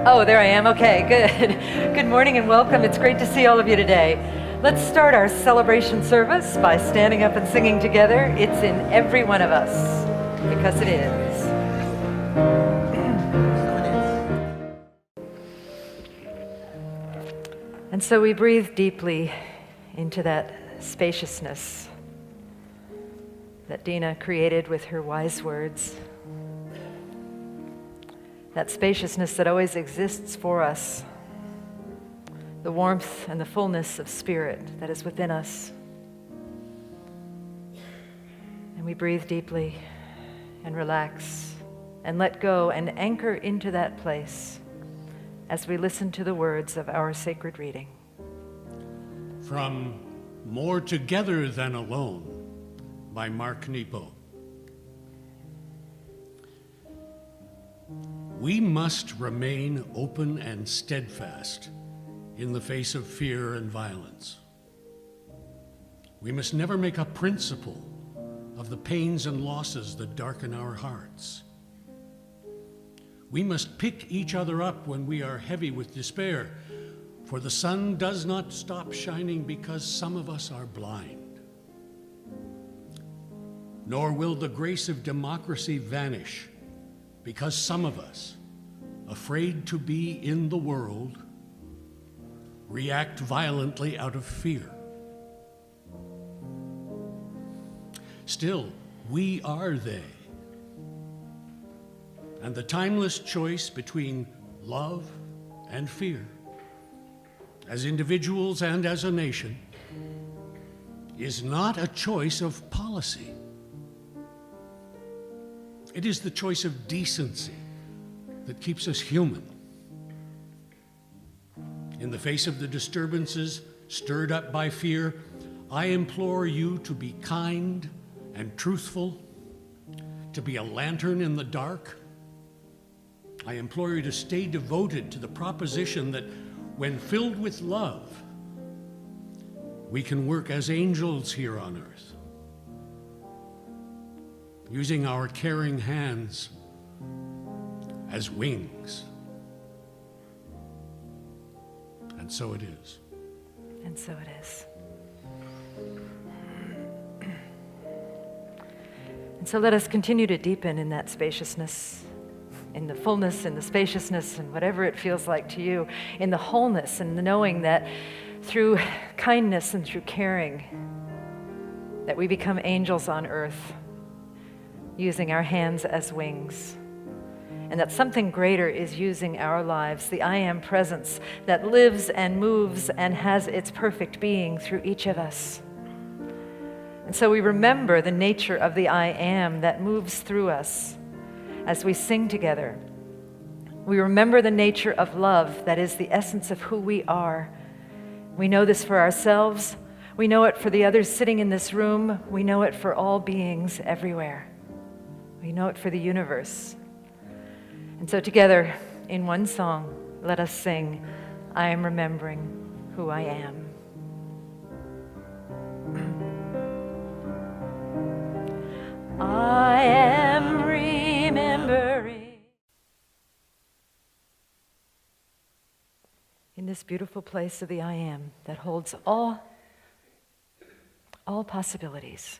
Oh, there I am. Okay, good. Good morning and welcome. It's great to see all of you today. Let's start our celebration service by standing up and singing together. It's in every one of us, because it is. And so we breathe deeply into that spaciousness that Dina created with her wise words. That spaciousness that always exists for us, the warmth and the fullness of spirit that is within us. And we breathe deeply and relax and let go and anchor into that place as we listen to the words of our sacred reading. From More Together Than Alone by Mark Nepo. We must remain open and steadfast in the face of fear and violence. We must never make a principle of the pains and losses that darken our hearts. We must pick each other up when we are heavy with despair, for the sun does not stop shining because some of us are blind. Nor will the grace of democracy vanish because some of us, afraid to be in the world, react violently out of fear. Still, we are they. And the timeless choice between love and fear, as individuals and as a nation, is not a choice of policy. It is the choice of decency that keeps us human. In the face of the disturbances stirred up by fear, I implore you to be kind and truthful, to be a lantern in the dark. I implore you to stay devoted to the proposition that when filled with love, we can work as angels here on earth, using our caring hands as wings. And so it is. And so it is. And so let us continue to deepen in that spaciousness, in the fullness, in the spaciousness, and whatever it feels like to you, in the wholeness and the knowing that through kindness and through caring, that we become angels on earth, using our hands as wings. And that something greater is using our lives, the I Am presence that lives and moves and has its perfect being through each of us. And so we remember the nature of the I Am that moves through us as we sing together. We remember the nature of love that is the essence of who we are. We know this for ourselves. We know it for the others sitting in this room. We know it for all beings everywhere. We know it for the universe. And so together, in one song, let us sing, I am remembering who I am. I am remembering. In this beautiful place of the I Am that holds all possibilities.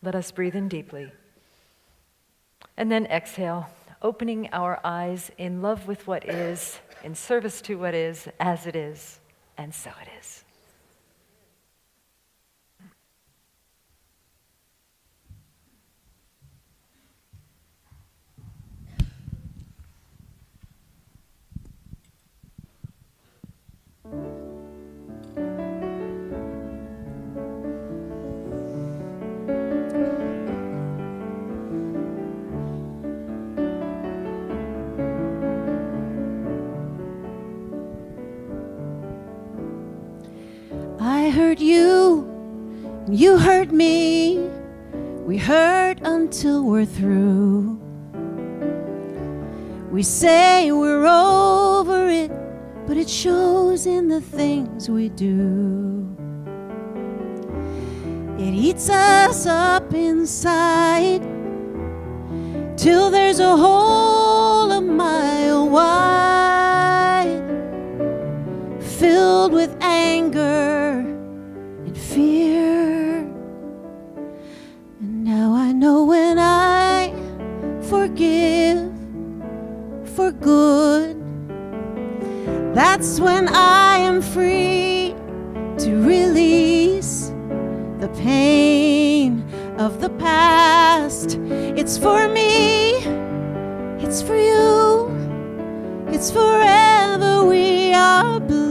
Let us breathe in deeply. And then exhale, opening our eyes in love with what is, in service to what is, as it is, and so it is. I heard you, and you heard me. We heard until we're through. We say we're over it, but it shows in the things we do. It eats us up inside till there's a hole a mile wide, filled with anger and fear. And now I know when I forgive for good, that's when I am free to release the pain of the past. It's for me, it's for you, it's forever. We are blessed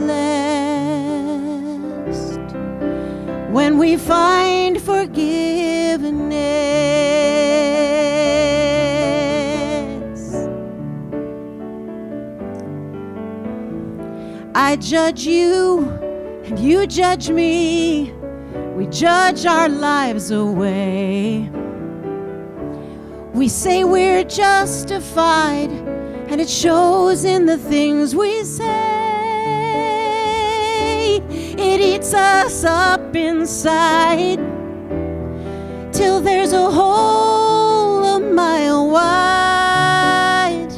when we find forgiveness. I judge you and you judge me. We judge our lives away. We say we're justified, and it shows in the things we say. It eats us up inside till there's a hole a mile wide,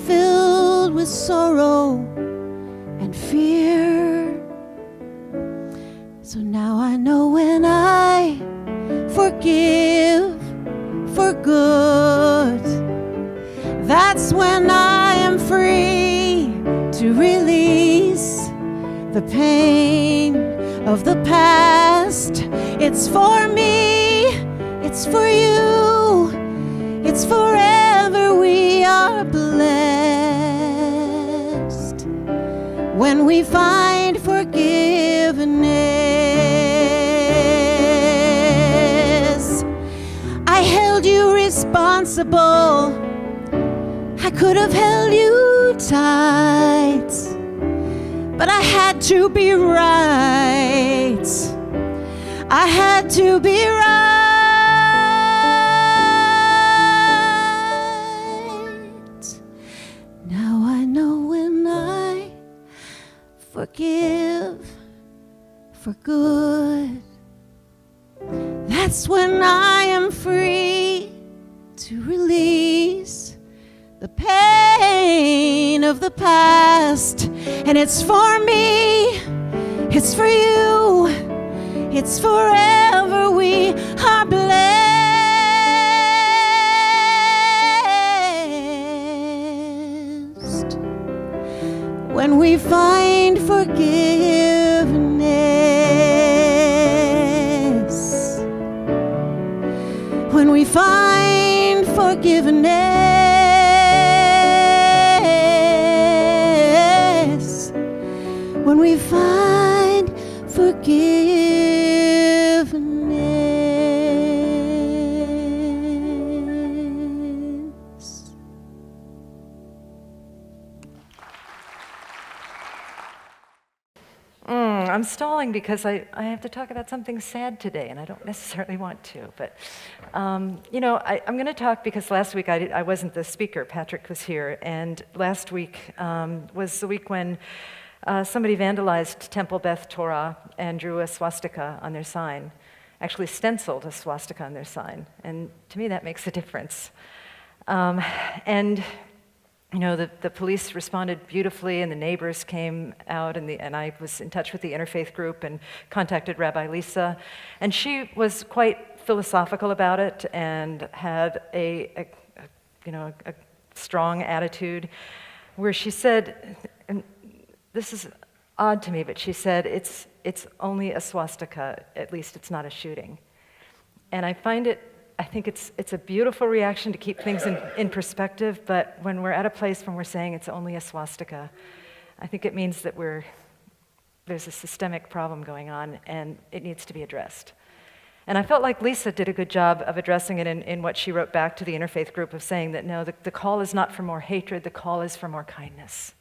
filled with sorrow and fear. So now I know when I forgive for good, that's when I am free to release the pain of the past. It's for me, it's for you, it's forever. We are blessed when we find forgiveness. I held you responsible, I could have held you tight, but I had to be right. I had to be right. Now I know when I forgive for good, that's when I am free to release the pain of the past. And it's for me, it's for you, it's forever. We are blessed when we find forgiveness. When we find forgiveness. When we find forgiveness. I'm stalling because I have to talk about something sad today, and I don't necessarily want to. But, I'm going to talk because last week I wasn't the speaker. Patrick was here. And last week was the week when somebody vandalized Temple Beth Torah and drew a swastika on their sign, actually stenciled a swastika on their sign. And to me, that makes a difference. The police responded beautifully, and the neighbors came out, and I was in touch with the interfaith group and contacted Rabbi Lisa, and she was quite philosophical about it and had a strong attitude, where she said, and this is odd to me, but she said it's only a swastika. At least it's not a shooting, and I think it's a beautiful reaction to keep things in perspective, but when we're at a place when we're saying it's only a swastika, I think it means that there's a systemic problem going on, and it needs to be addressed. And I felt like Lisa did a good job of addressing it in what she wrote back to the interfaith group, of saying that no, the call is not for more hatred, the call is for more kindness.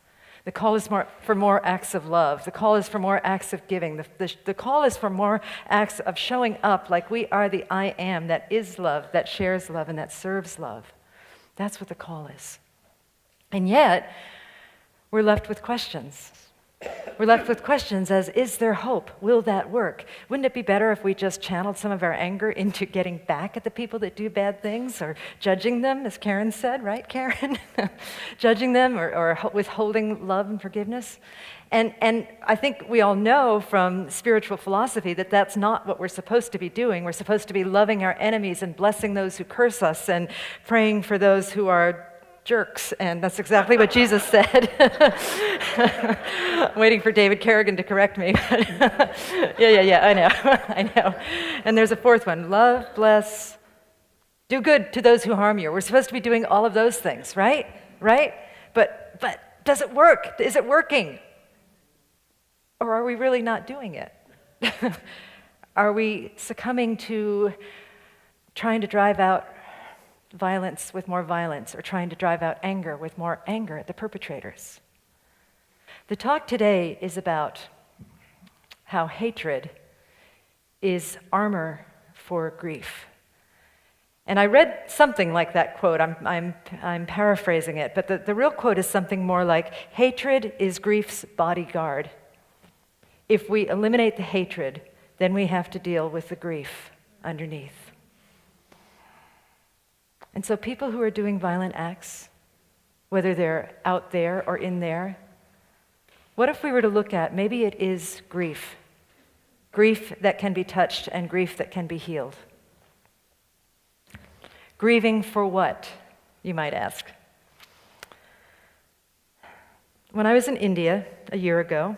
The call is for more acts of love. The call is for more acts of giving. The call is for more acts of showing up like we are the I am that is love, that shares love, and that serves love. That's what the call is. And yet, we're left with questions. We're left with questions as, is there hope? Will that work? Wouldn't it be better if we just channeled some of our anger into getting back at the people that do bad things, or judging them, as Karen said, right, Karen? Judging them or withholding love and forgiveness? And I think we all know from spiritual philosophy that that's not what we're supposed to be doing. We're supposed to be loving our enemies and blessing those who curse us and praying for those who are jerks, and that's exactly what Jesus said. I'm waiting for David Kerrigan to correct me. Yeah, I know, I know. And there's a fourth one: love, bless, do good to those who harm you. We're supposed to be doing all of those things, right? Right? But does it work? Is it working? Or are we really not doing it? Are we succumbing to trying to drive out violence with more violence, or trying to drive out anger with more anger at the perpetrators? The talk today is about how hatred is armor for grief. And I read something like that quote. I'm paraphrasing it, but the real quote is something more like, hatred is grief's bodyguard. If we eliminate the hatred, then we have to deal with the grief underneath. And so people who are doing violent acts, whether they're out there or in there, what if we were to look at, maybe it is grief. Grief that can be touched and grief that can be healed. Grieving for what, you might ask? When I was in India a year ago,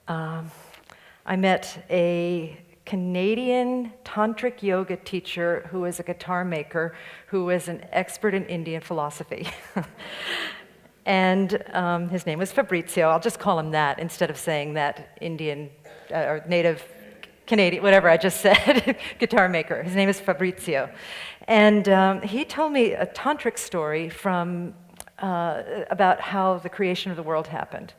I met a Canadian tantric yoga teacher who was a guitar maker, who was an expert in Indian philosophy. And his name was Fabrizio. I'll just call him that instead of saying that Indian or native Canadian, whatever I just said, guitar maker. His name is Fabrizio. And he told me a tantric story from about how the creation of the world happened.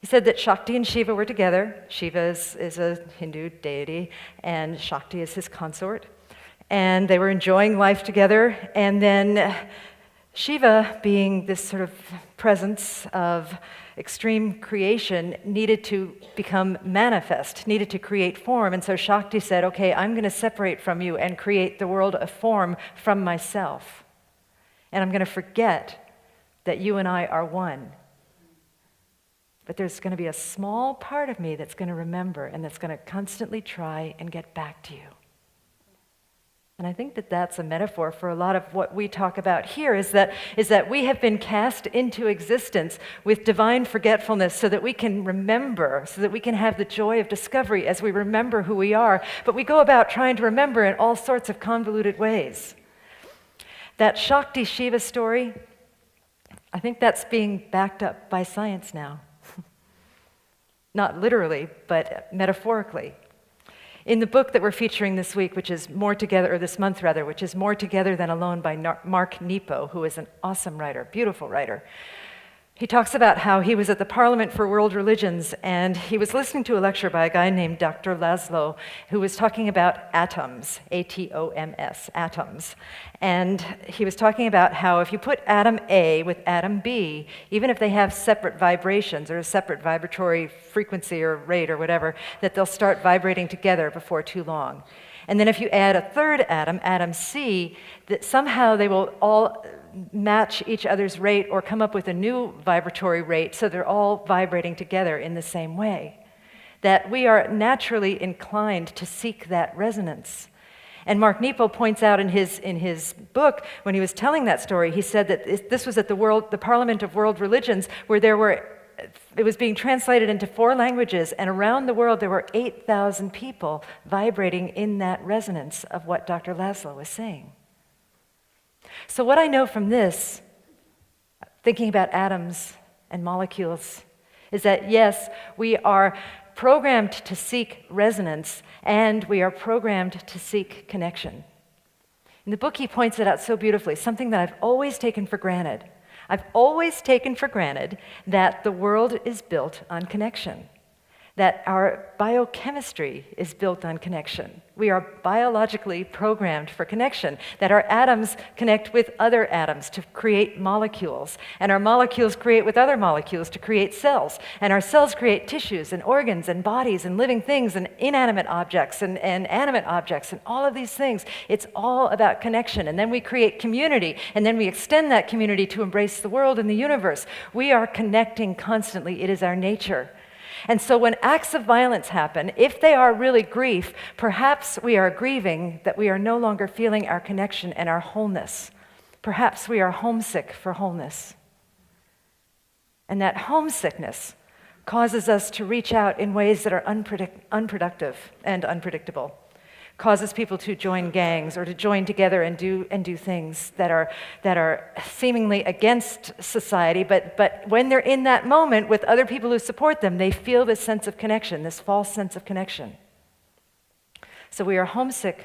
He said that Shakti and Shiva were together. Shiva is a Hindu deity, and Shakti is his consort. And they were enjoying life together. And then Shiva, being this sort of presence of extreme creation, needed to become manifest, needed to create form. And so Shakti said, okay, I'm going to separate from you and create the world of form from myself. And I'm going to forget that you and I are one. But there's going to be a small part of me that's going to remember and that's going to constantly try and get back to you. And I think that that's a metaphor for a lot of what we talk about here, is that we have been cast into existence with divine forgetfulness so that we can remember, so that we can have the joy of discovery as we remember who we are. But we go about trying to remember in all sorts of convoluted ways. That Shakti Shiva story, I think that's being backed up by science now. Not literally, but metaphorically. In the book that we're featuring this week, which is More Together, or this month rather, which is More Together Than Alone by Mark Nepo, who is an awesome writer, beautiful writer. He talks about how he was at the Parliament for World Religions, and he was listening to a lecture by a guy named Dr. Laszlo, who was talking about atoms, A-T-O-M-S, atoms. And he was talking about how if you put atom A with atom B, even if they have separate vibrations or a separate vibratory frequency or rate or whatever, that they'll start vibrating together before too long. And then if you add a third atom, atom C, that somehow they will all match each other's rate or come up with a new vibratory rate, so they're all vibrating together in the same way. That we are naturally inclined to seek that resonance. And Mark Nepo points out in his book, when he was telling that story, he said that this was at the Parliament of World Religions, where it was being translated into 4 languages, and around the world there were 8,000 people vibrating in that resonance of what Dr. Laszlo was saying. So what I know from this, thinking about atoms and molecules, is that yes, we are programmed to seek resonance, and we are programmed to seek connection. In the book, he points it out so beautifully, something that I've always taken for granted. I've always taken for granted that the world is built on connection. that our biochemistry is built on connection. We are biologically programmed for connection, that our atoms connect with other atoms to create molecules, and our molecules create with other molecules to create cells, and our cells create tissues and organs and bodies and living things and inanimate objects and animate objects and all of these things. It's all about connection. And then we create community, and then we extend that community to embrace the world and the universe. We are connecting constantly. It is our nature. And so when acts of violence happen, if they are really grief, perhaps we are grieving that we are no longer feeling our connection and our wholeness. Perhaps we are homesick for wholeness. And that homesickness causes us to reach out in ways that are unproductive and unpredictable. Causes people to join gangs or to join together and do things that are seemingly against society, but when they're in that moment with other people who support them, they feel this sense of connection, this false sense of connection. So we are homesick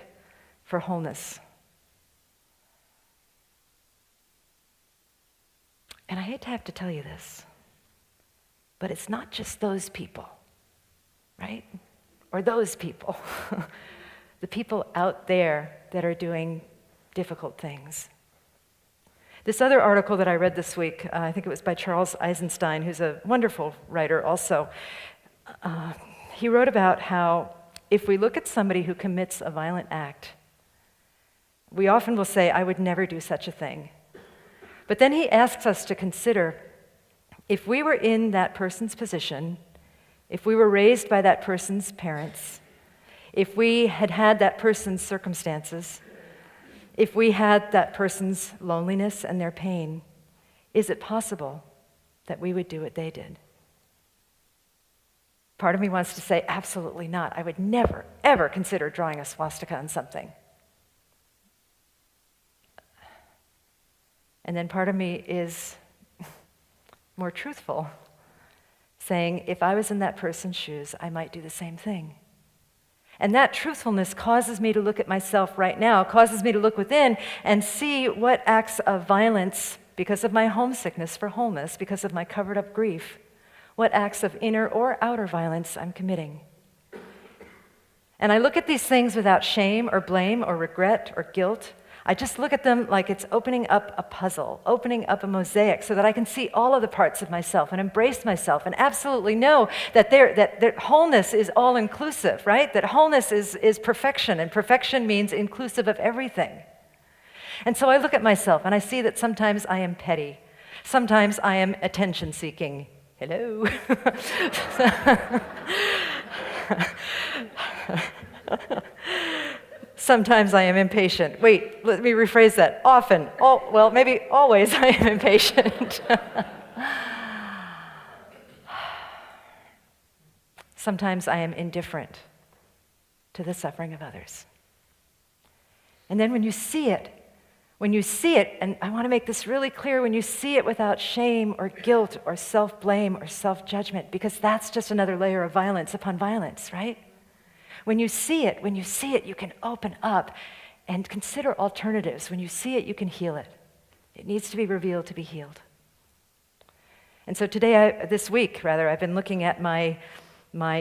for wholeness. And I hate to have to tell you this, but it's not just those people, right? Or those people. The people out there that are doing difficult things. This other article that I read this week, I think it was by Charles Eisenstein, who's a wonderful writer also. He wrote about how if we look at somebody who commits a violent act, we often will say, I would never do such a thing. But then he asks us to consider, if we were in that person's position, if we were raised by that person's parents, if we had had that person's circumstances, if we had that person's loneliness and their pain, is it possible that we would do what they did? Part of me wants to say, absolutely not. I would never, ever consider drawing a swastika on something. And then part of me is more truthful, saying, if I was in that person's shoes, I might do the same thing. And that truthfulness causes me to look at myself right now, causes me to look within and see what acts of violence, because of my homesickness for wholeness, because of my covered up grief, what acts of inner or outer violence I'm committing. And I look at these things without shame or blame or regret or guilt. I just look at them like it's opening up a puzzle, opening up a mosaic so that I can see all of the parts of myself and embrace myself and absolutely know that wholeness is all-inclusive, right? That wholeness is perfection, and perfection means inclusive of everything. And so I look at myself and I see that sometimes I am petty. Sometimes I am attention-seeking. Hello? Sometimes I am impatient. Wait, let me rephrase that. Often, maybe always I am impatient. Sometimes I am indifferent to the suffering of others. And then when you see it, and I want to make this really clear, when you see it without shame or guilt or self-blame or self-judgment, because that's just another layer of violence upon violence, right? When you see it, you can open up and consider alternatives. When you see it, you can heal it. It needs to be revealed to be healed. And so this week, I've been looking at my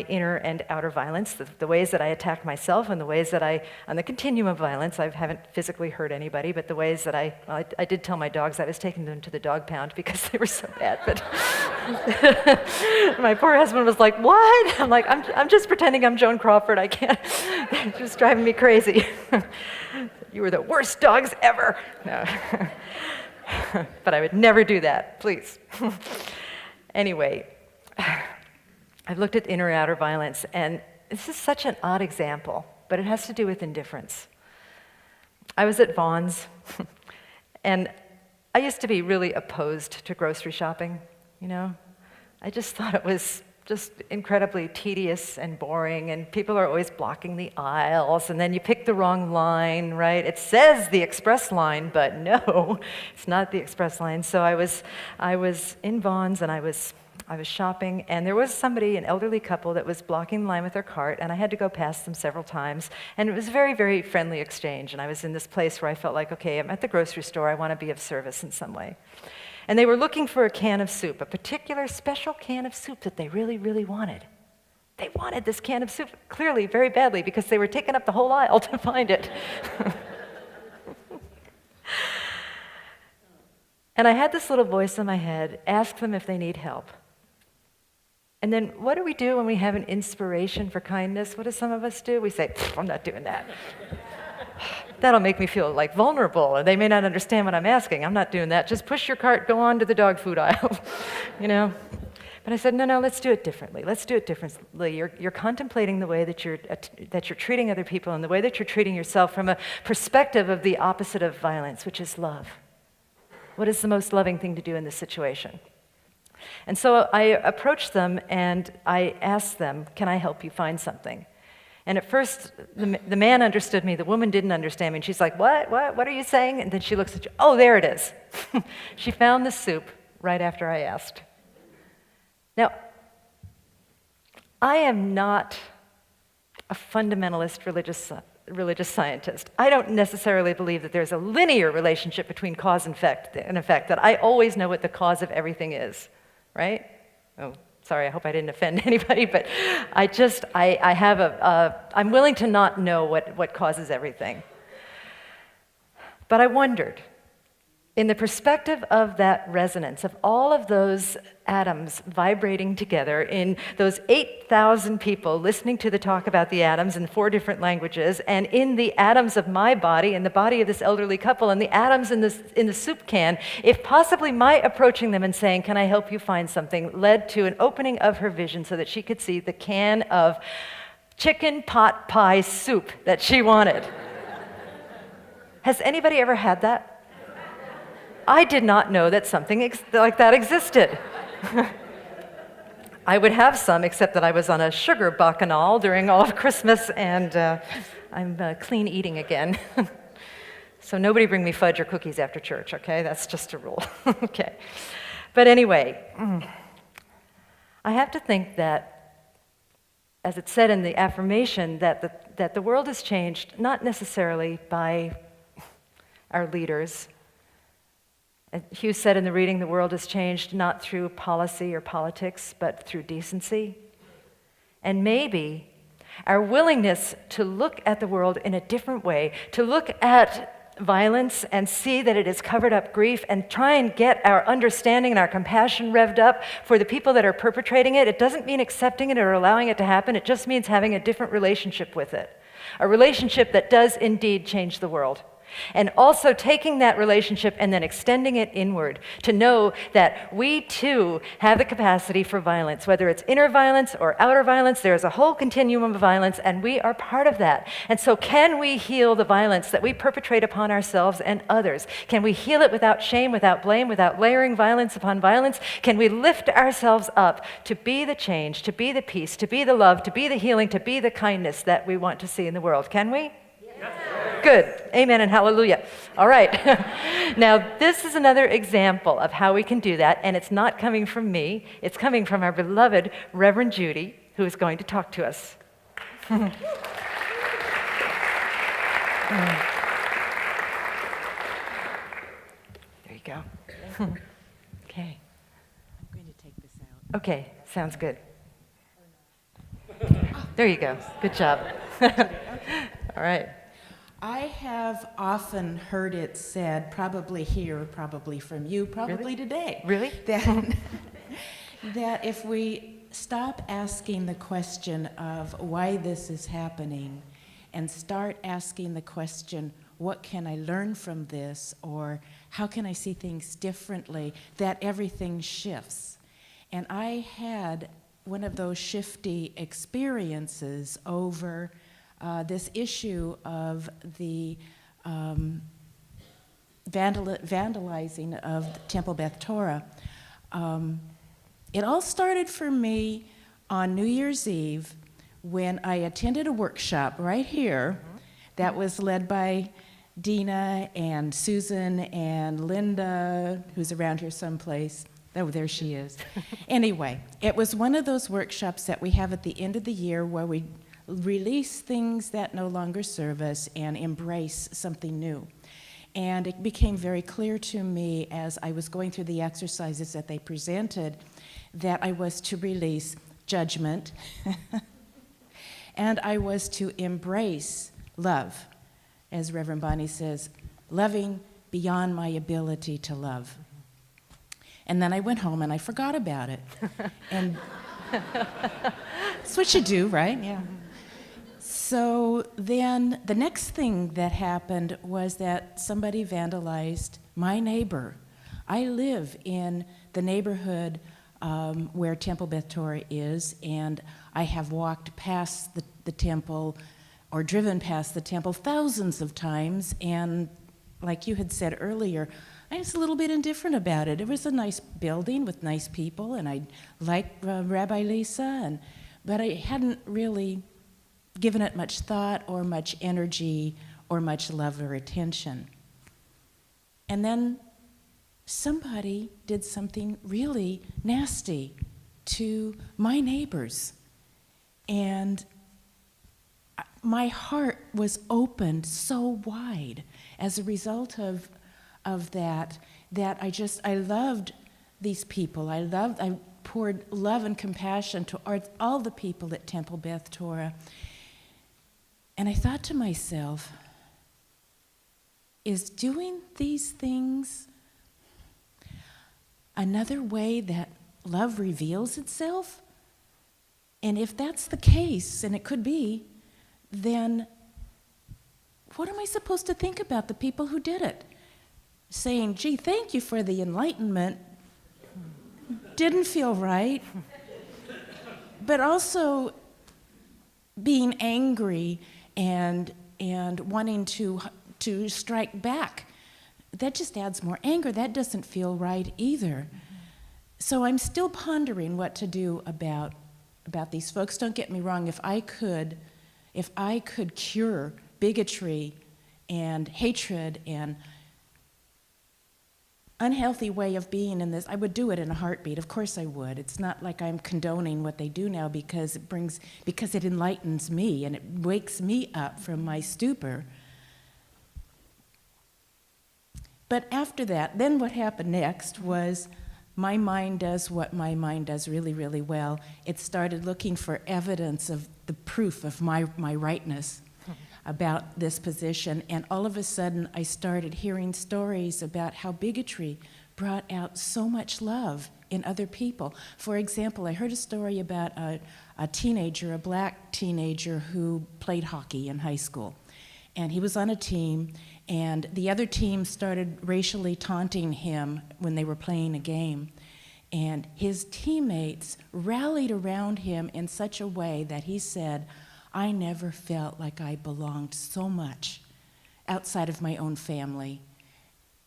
inner and outer violence, the ways that I attack myself and the ways that on the continuum of violence, I haven't physically hurt anybody, but the ways that I did tell my dogs I was taking them to the dog pound because they were so bad, but my poor husband was like, what? I'm like, I'm just pretending I'm Joan Crawford, I can't, they're just driving me crazy. You were the worst dogs ever. No. But I would never do that, please. Anyway, I've looked at inner and outer violence, and this is such an odd example, but it has to do with indifference. I was at Vaughn's, and I used to be really opposed to grocery shopping, you know? I just thought it was just incredibly tedious and boring, and people are always blocking the aisles, and then you pick the wrong line, right? It says the express line, but no, it's not the express line. So I was in Vaughn's, and I was shopping, and there was somebody, an elderly couple, that was blocking the line with their cart, and I had to go past them several times, and it was a very, very friendly exchange, and I was in this place where I felt like, okay, I'm at the grocery store, I want to be of service in some way. And they were looking for a can of soup, a particular special can of soup that they really, really wanted. They wanted this can of soup clearly very badly because they were taking up the whole aisle to find it. And I had this little voice in my head, ask them if they need help. And then what do we do when we have an inspiration for kindness? What do some of us do? We say, I'm not doing that. That'll make me feel like vulnerable, or they may not understand what I'm asking. I'm not doing that. Just push your cart, go on to the dog food aisle, you know? But I said, no, let's do it differently. Let's do it differently. You're contemplating the way that you're treating other people and the way that you're treating yourself from a perspective of the opposite of violence, which is love. What is the most loving thing to do in this situation? And so I approached them and I asked them, can I help you find something? And at first, the man understood me, the woman didn't understand me, and she's like, what are you saying? And then she looks at you, oh, there it is. She found the soup right after I asked. Now, I am not a fundamentalist religious scientist. I don't necessarily believe that there's a linear relationship between cause and effect, that I always know what the cause of everything is, right? Oh, sorry, I hope I didn't offend anybody, but I'm willing to not know what causes everything. But I wondered, in the perspective of that resonance, of all of those atoms vibrating together, in those 8,000 people listening to the talk about the atoms in 4 different languages, and in the atoms of my body, and the body of this elderly couple, and the atoms in the soup can, if possibly my approaching them and saying, can I help you find something, led to an opening of her vision so that she could see the can of chicken pot pie soup that she wanted. Has anybody ever had that? I did not know that something like that existed. I would have some, except that I was on a sugar bacchanal during all of Christmas, and I'm clean eating again. So nobody bring me fudge or cookies after church, okay? That's just a rule, okay? But anyway, I have to think that, as it said in the affirmation, that the world is changed not necessarily by our leaders. Hugh said in the reading, the world is changed not through policy or politics, but through decency. And maybe our willingness to look at the world in a different way, to look at violence and see that it has covered up grief and try and get our understanding and our compassion revved up for the people that are perpetrating it, it doesn't mean accepting it or allowing it to happen. It just means having a different relationship with it, a relationship that does indeed change the world. And also taking that relationship and then extending it inward to know that we too have the capacity for violence, whether it's inner violence or outer violence. There's a whole continuum of violence, and we are part of that. And so can we heal the violence that we perpetrate upon ourselves and others? Can we heal it without shame, without blame, without layering violence upon violence? Can we lift ourselves up to be the change, to be the peace, to be the love, to be the healing, to be the kindness that we want to see in the world? Can we? Good. Amen and hallelujah. All right. Now, this is another example of how we can do that, and it's not coming from me. It's coming from our beloved Reverend Judy, who is going to talk to us. There you go. Okay. I'm going to take this out. Okay, sounds good. There you go. Good job. All right. I have often heard it said, probably here, probably from you, probably Really? today. Really? That if we stop asking the question of why this is happening and start asking the question, what can I learn from this, or how can I see things differently, that everything shifts. And I had one of those shifty experiences over this issue of the vandalizing of Temple Beth Torah. It all started for me on New Year's Eve when I attended a workshop right here that was led by Dina and Susan and Linda, who's around here someplace. Oh, there she is. Anyway, it was one of those workshops that we have at the end of the year where we release things that no longer serve us and embrace something new. And it became very clear to me as I was going through the exercises that they presented that I was to release judgment, and I was to embrace love, as Reverend Bonnie says, loving beyond my ability to love. And then I went home and I forgot about it. And that's what you do, right? Yeah. So then the next thing that happened was that somebody vandalized my neighbor. I live in the neighborhood where Temple Beth Torah is, and I have walked past the temple or driven past the temple thousands of times, and like you had said earlier, I was a little bit indifferent about it. It was a nice building with nice people, and I liked Rabbi Lisa, but I hadn't really given it much thought or much energy or much love or attention. And then somebody did something really nasty to my neighbors. And my heart was opened so wide as a result of that I loved these people. I poured love and compassion to all the people at Temple Beth Torah. And I thought to myself, is doing these things another way that love reveals itself? And if that's the case, and it could be, then what am I supposed to think about the people who did it? Saying, gee, thank you for the enlightenment, didn't feel right. But also being angry and wanting to strike back, that just adds more anger. That doesn't feel right either. So I'm still pondering what to do about these folks. Don't get me wrong, if I could cure bigotry and hatred and unhealthy way of being in this, I would do it in a heartbeat. Of course I would. It's not like I'm condoning what they do now because it enlightens me and it wakes me up from my stupor. But after that, then what happened next was my mind does what my mind does really, really well. It started looking for evidence of the proof of my rightness about this position, and all of a sudden I started hearing stories about how bigotry brought out so much love in other people. For example, I heard a story about a teenager, a black teenager who played hockey in high school. And he was on a team, and the other team started racially taunting him when they were playing a game. And his teammates rallied around him in such a way that he said, I never felt like I belonged so much outside of my own family.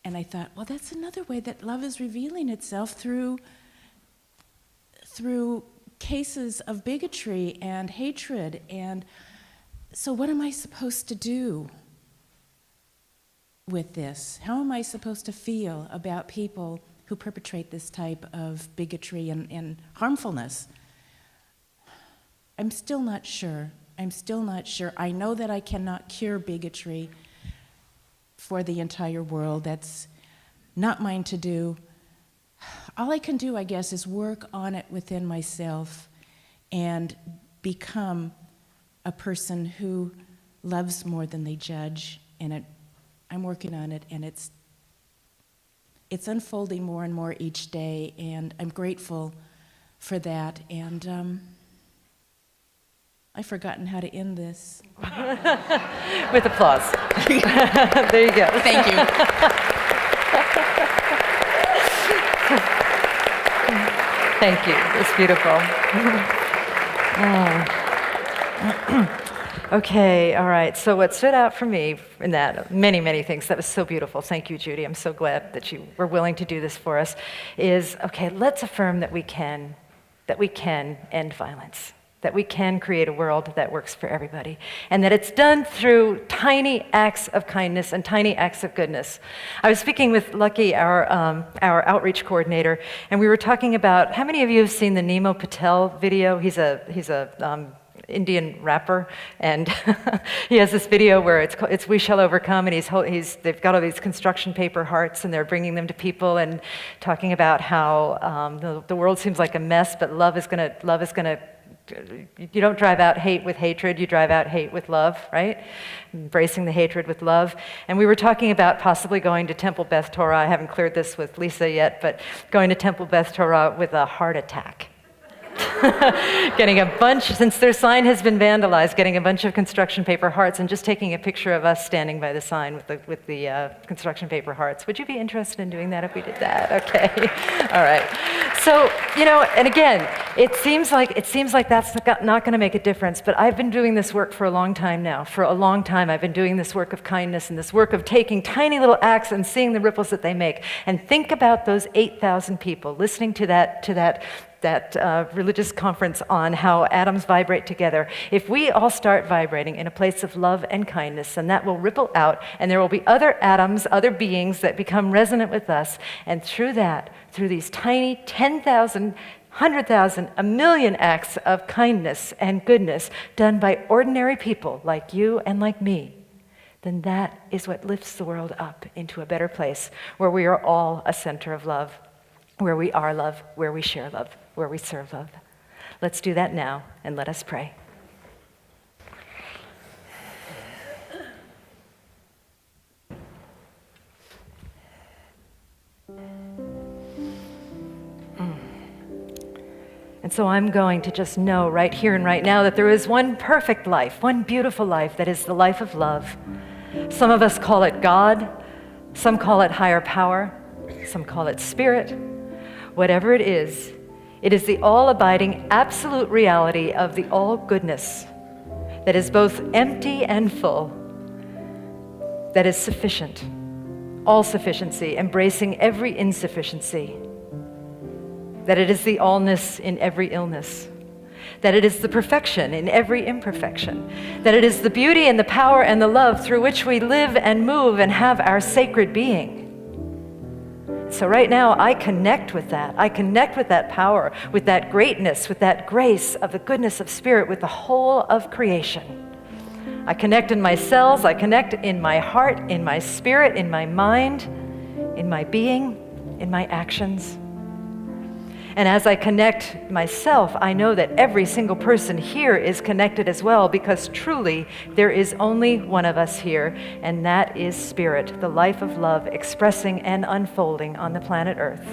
And I thought, well, that's another way that love is revealing itself through cases of bigotry and hatred. And so what am I supposed to do with this? How am I supposed to feel about people who perpetrate this type of bigotry and harmfulness? I'm still not sure. I know that I cannot cure bigotry for the entire world. That's not mine to do. All I can do, I guess, is work on it within myself and become a person who loves more than they judge. And I'm working on it, and it's unfolding more and more each day, and I'm grateful for that. And I've forgotten how to end this. With applause. There you go. Thank you. Thank you. It's beautiful. Okay, all right. So what stood out for me in that, many, many things, that was so beautiful. Thank you, Judy. I'm so glad that you were willing to do this for us, is, okay, let's affirm that we can end violence, that we can create a world that works for everybody, and that it's done through tiny acts of kindness and tiny acts of goodness. I was speaking with Lucky, our outreach coordinator, and we were talking about, how many of you have seen the Nemo Patel video? He's a Indian rapper, and he has this video where it's "We Shall Overcome," and they've got all these construction paper hearts, and they're bringing them to people and talking about how the world seems like a mess, but love is gonna. You don't drive out hate with hatred, you drive out hate with love, right? Embracing the hatred with love. And we were talking about possibly going to Temple Beth Torah. I haven't cleared this with Lisa yet, but going to Temple Beth Torah with a heart attack. Getting a bunch, since their sign has been vandalized, getting a bunch of construction paper hearts and just taking a picture of us standing by the sign with the construction paper hearts. Would you be interested in doing that if we did that? Okay, all right. So, and again, it seems like that's not going to make a difference, but I've been doing this work for a long time now. For a long time, I've been doing this work of kindness and this work of taking tiny little acts and seeing the ripples that they make. And think about those 8,000 people listening to that religious conference on how atoms vibrate together. If we all start vibrating in a place of love and kindness, then that will ripple out, and there will be other atoms, other beings that become resonant with us. And through these tiny 10,000, 100,000, a million acts of kindness and goodness done by ordinary people like you and like me, then that is what lifts the world up into a better place where we are all a center of love, where we are love, where we share love, where we serve love. Let's do that now, and let us pray. And so I'm going to just know right here and right now that there is one perfect life, one beautiful life that is the life of love. Some of us call it God, some call it higher power, some call it spirit. Whatever it is the all-abiding absolute reality of the all-goodness that is both empty and full, that is sufficient, all-sufficiency, embracing every insufficiency, that it is the allness in every illness, that it is the perfection in every imperfection, that it is the beauty and the power and the love through which we live and move and have our sacred being. So right now, I connect with that. I connect with that power, with that greatness, with that grace of the goodness of spirit, with the whole of creation. I connect in my cells, I connect in my heart, in my spirit, in my mind, in my being, in my actions. And as I connect myself, I know that every single person here is connected as well, because truly there is only one of us here, and that is Spirit, the life of love expressing and unfolding on the planet Earth.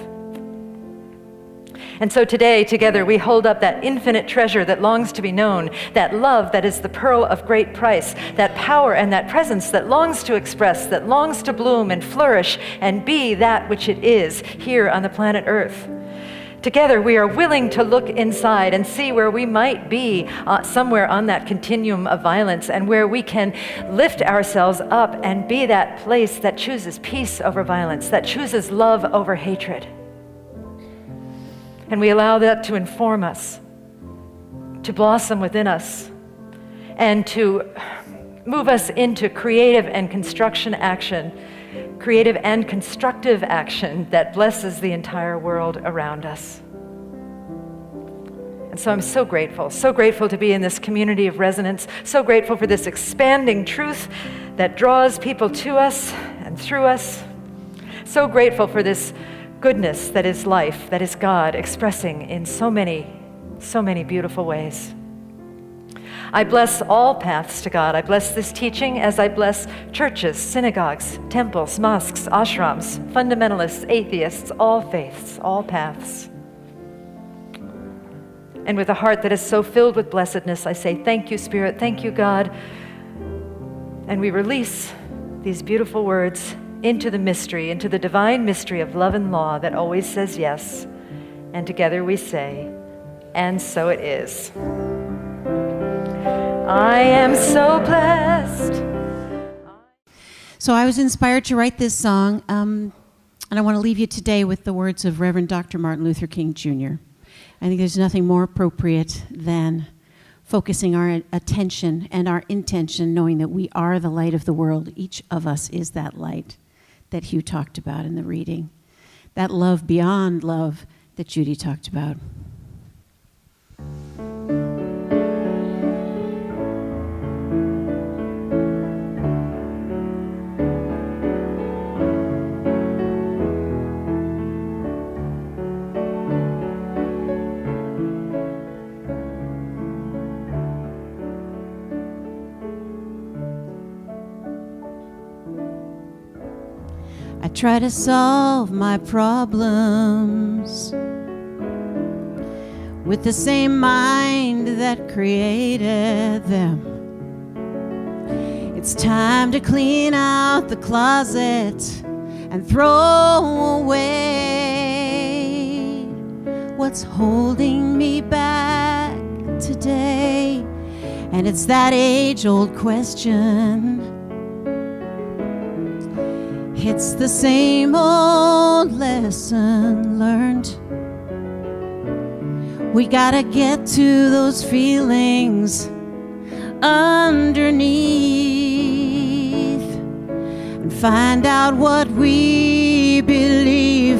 And so today, together, we hold up that infinite treasure that longs to be known, that love that is the pearl of great price, that power and that presence that longs to express, that longs to bloom and flourish and be that which it is here on the planet Earth. Together, we are willing to look inside and see where we might be somewhere on that continuum of violence, and where we can lift ourselves up and be that place that chooses peace over violence, that chooses love over hatred. And we allow that to inform us, to blossom within us, and to move us into creative and constructive action that blesses the entire world around us. And so I'm so grateful to be in this community of resonance, so grateful for this expanding truth that draws people to us and through us, so grateful for this goodness that is life, that is God expressing in so many beautiful ways. I bless all paths to God. I bless this teaching as I bless churches, synagogues, temples, mosques, ashrams, fundamentalists, atheists, all faiths, all paths. And with a heart that is so filled with blessedness, I say, thank you, Spirit, thank you, God. And we release these beautiful words into the mystery, into the divine mystery of love and law that always says yes. And together we say, and so it is. I am so blessed. So I was inspired to write this song, and I want to leave you today with the words of Reverend Dr. Martin Luther King Jr. I think there's nothing more appropriate than focusing our attention and our intention, knowing that we are the light of the world. Each of us is that light that Hugh talked about in the reading, that love beyond love that Judy talked about. I try to solve my problems with the same mind that created them. It's time to clean out the closet and throw away what's holding me back today. And it's that age-old question. It's the same old lesson learned. We gotta get to those feelings underneath and find out what we believe.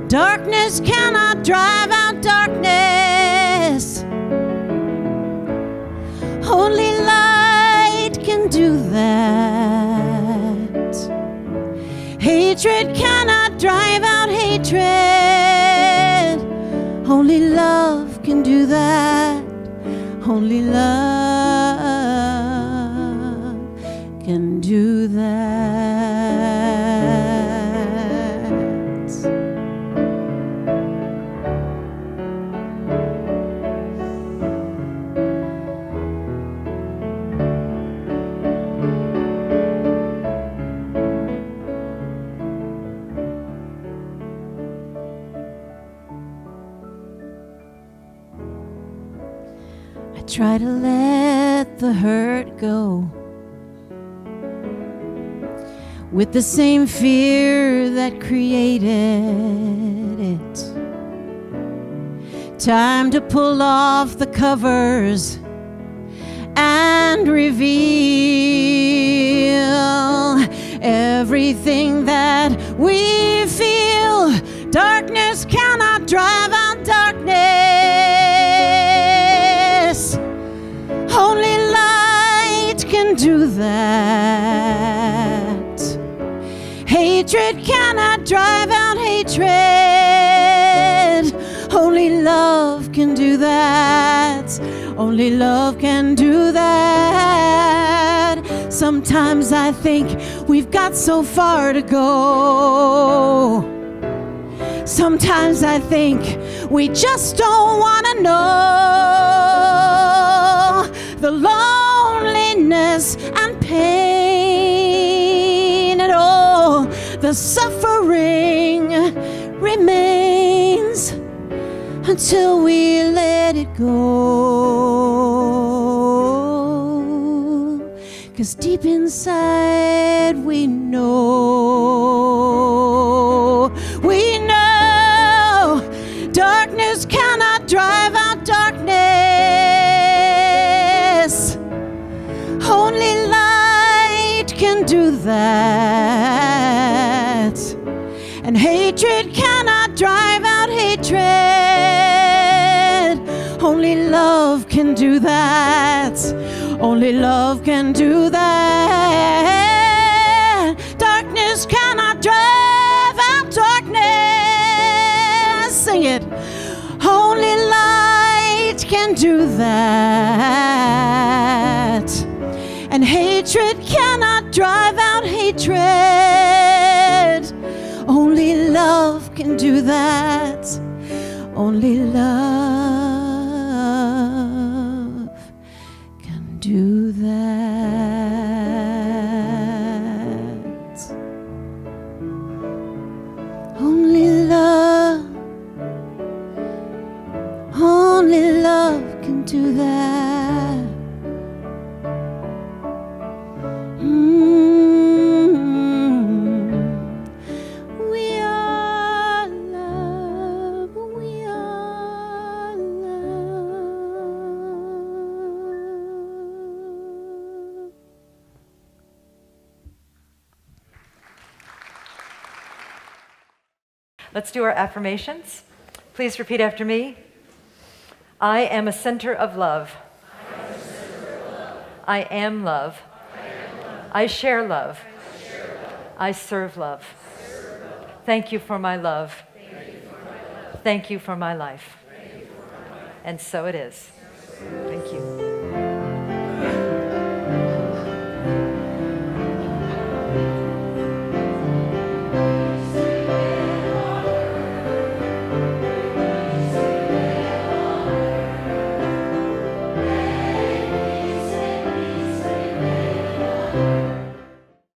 Darkness cannot drive out darkness. Only light can do that. Hatred cannot drive out hatred. Only love can do that. Only love can do that. Try to let the hurt go with the same fear that created it. Time to pull off the covers and reveal everything that we feel. Darkness cannot drive out darkness. Only light can do that. Hatred cannot drive out hatred. Only love can do that. Only love can do that. Sometimes I think we've got so far to go. Sometimes I think we just don't want to know the loneliness and pain at all. The suffering remains until we let it go. 'Cause deep inside we know darkness cannot drive out darkness. Only light can do that. And hatred cannot drive out hatred. Only love can do that. Only love can do that. Darkness cannot drive out darkness. Sing it. Only light can do that. And hatred cannot drive out hatred. Only love can do that. Only love can do that. Only love. Only love can do that. We are love. We are love. Let's do our affirmations. Please repeat after me. I am a center of love. I am love. I share love. I serve love. Thank you for my love. Thank you for my life. And so it is. Thank you.